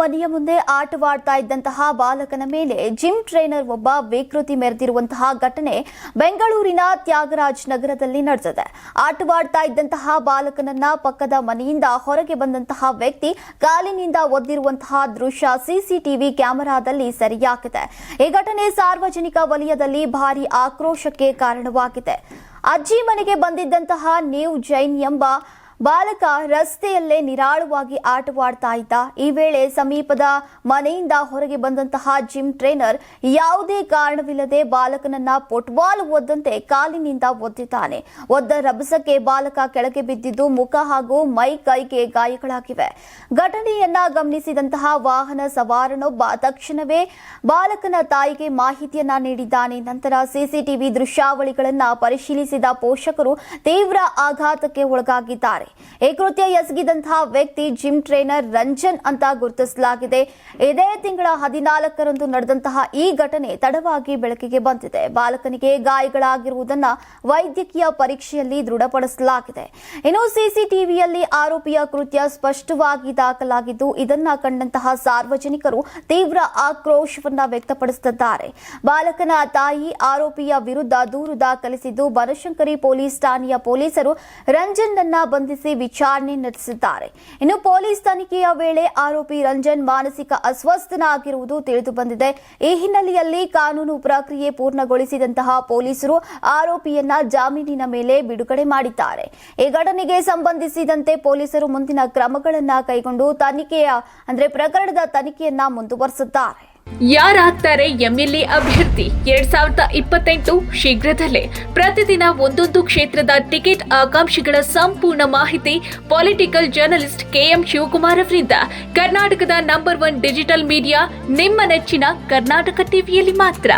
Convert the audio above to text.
ಮನೆಯ ಮುಂದೆ ಆಟವಾಡ್ತಾ ಇದ್ದಂತಹ ಬಾಲಕನ ಮೇಲೆ ಜಿಮ್ ಟ್ರೈನರ್ ಒಬ್ಬ ವಿಕೃತಿ ಮೆರೆದಿರುವಂತಹ ಘಟನೆ ಬೆಂಗಳೂರಿನ ತ್ಯಾಗರಾಜ್ ನಗರದಲ್ಲಿ ನಡೆದಿದೆ. ಆಟವಾಡ್ತಾ ಇದ್ದಂತಹ ಬಾಲಕನನ್ನ ಪಕ್ಕದ ಮನೆಯಿಂದ ಹೊರಗೆ ಬಂದಂತಹ ವ್ಯಕ್ತಿ ಕಾಲಿನಿಂದ ಒದ್ದಿರುವಂತಹ ದೃಶ್ಯ ಸಿಸಿಟಿವಿ ಕ್ಯಾಮೆರಾದಲ್ಲಿ ಸೆರೆಯಾಗಿದೆ. ಈ ಘಟನೆ ಸಾರ್ವಜನಿಕ ವಲಯದಲ್ಲಿ ಭಾರಿ ಆಕ್ರೋಶಕ್ಕೆ ಕಾರಣವಾಗಿದೆ. ಅಜ್ಜಿ ಮನೆಗೆ ಬಂದಿದ್ದಂತಹ ನ್ಯೂ ಜೈನ್ ಎಂಬ ಬಾಲಕ ರಸ್ತೆಯಲ್ಲೇ ನಿರಾಳವಾಗಿ ಆಟವಾಡ್ತಾ ಇದ್ದ. ಈ ವೇಳೆ ಸಮೀಪದ ಮನೆಯಿಂದ ಹೊರಗೆ ಬಂದಂತಹ ಜಿಮ್ ಟ್ರೈನರ್ ಯಾವುದೇ ಕಾರಣವಿಲ್ಲದೆ ಬಾಲಕನನ್ನ ಫುಟ್ಬಾಲ್ ಒದ್ದಂತೆ ಕಾಲಿನಿಂದ ಒದ್ದಿದ್ದಾನೆ. ಒದ್ದ ರಭಸಕ್ಕೆ ಬಾಲಕ ಕೆಳಗೆ ಬಿದ್ದಿದ್ದು ಮುಖ ಹಾಗೂ ಮೈ ಕೈಗೆ ಗಾಯಗಳಾಗಿವೆ. ಘಟನೆಯನ್ನ ಗಮನಿಸಿದಂತಹ ವಾಹನ ಸವಾರನೊಬ್ಬ ತಕ್ಷಣವೇ ಬಾಲಕನ ತಾಯಿಗೆ ಮಾಹಿತಿಯನ್ನ ನೀಡಿದ್ದಾನೆ. ನಂತರ ಸಿಸಿಟಿವಿ ದೃಶ್ಯಾವಳಿಗಳನ್ನ ಪರಿಶೀಲಿಸಿದ ಪೋಷಕರು ತೀವ್ರ ಆಘಾತಕ್ಕೆ ಒಳಗಾಗಿದ್ದಾರೆ. ಈ ಕೃತ್ಯ ಎಸಗಿದಂತಹ ವ್ಯಕ್ತಿ ಜಿಮ್ ಟ್ರೈನರ್ ರಂಜನ್ ಅಂತ ಗುರುತಿಸಲಾಗಿದೆ. ಇದೇ ತಿಂಗಳ 14ರಂದು ನಡೆದಂತಹ ಈ ಘಟನೆ ತಡವಾಗಿ ಬೆಳಕಿಗೆ ಬಂದಿದೆ. ಬಾಲಕನಿಗೆ ಗಾಯಗಳಾಗಿರುವುದನ್ನು ವೈದ್ಯಕೀಯ ಪರೀಕ್ಷೆಯಲ್ಲಿ ದೃಢಪಡಿಸಲಾಗಿದೆ. ಇನ್ನು ಸಿಸಿಟಿವಿಯಲ್ಲಿ ಆರೋಪಿಯ ಕೃತ್ಯ ಸ್ಪಷ್ಟವಾಗಿ ದಾಖಲಾಗಿದ್ದು, ಇದನ್ನ ಕಂಡಂತಹ ಸಾರ್ವಜನಿಕರು ತೀವ್ರ ಆಕ್ರೋಶವನ್ನ ವ್ಯಕ್ತಪಡಿಸುತ್ತಿದ್ದಾರೆ. ಬಾಲಕನ ತಾಯಿ ಆರೋಪಿಯ ವಿರುದ್ಧ ದೂರು ದಾಖಲಿಸಿದ್ದು, ಬನಶಂಕರಿ ಪೊಲೀಸ್ ಠಾಣೆಯ ಪೊಲೀಸರು ರಂಜನ್ ಅನ್ನ ಬಂಧಿಸಿ ವಿಚಾರಣೆ ನಡೆಸಿದ್ದಾರೆ. ಇನ್ನು ಪೊಲೀಸ್ ತನಿಖೆಯ ವೇಳೆ ಆರೋಪಿ ರಂಜನ್ ಮಾನಸಿಕ ಅಸ್ವಸ್ಥನಾಗಿರುವುದು ತಿಳಿದು ಬಂದಿದೆ. ಈ ಹಿನ್ನೆಲೆಯಲ್ಲಿ ಕಾನೂನು ಪ್ರಕ್ರಿಯೆ ಪೂರ್ಣಗೊಳಿಸಿದಂತಹ ಪೊಲೀಸರು ಆರೋಪಿಯನ್ನ ಜಾಮೀನಿನ ಮೇಲೆ ಬಿಡುಗಡೆ ಮಾಡಿದ್ದಾರೆ. ಈ ಘಟನೆಗೆ ಸಂಬಂಧಿಸಿದಂತೆ ಪೊಲೀಸರು ಮುಂದಿನ ಕ್ರಮಗಳನ್ನು ಕೈಗೊಂಡು ಪ್ರಕರಣದ ತನಿಖೆಯನ್ನ ಮುಂದುವರೆಸಿದ್ದಾರೆ. ಯಾರಾಗ್ತಾರೆ ಎಂಎಲ್ಎ ಅಭ್ಯರ್ಥಿ 2028 ಶೀಘ್ರದಲ್ಲೇ. ಪ್ರತಿದಿನ ಒಂದೊಂದು ಕ್ಷೇತ್ರದ ಟಿಕೆಟ್ ಆಕಾಂಕ್ಷಿಗಳ ಸಂಪೂರ್ಣ ಮಾಹಿತಿ ಪೊಲಿಟಿಕಲ್ ಜರ್ನಲಿಸ್ಟ್ ಕೆಎಂ ಶಿವಕುಮಾರ್ ಅವರಿಂದ. ಕರ್ನಾಟಕದ ನಂಬರ್ 1 ಡಿಜಿಟಲ್ ಮೀಡಿಯಾ ನಿಮ್ಮ ನೆಚ್ಚಿನ ಕರ್ನಾಟಕ ಟಿವಿಯಲ್ಲಿ ಮಾತ್ರ.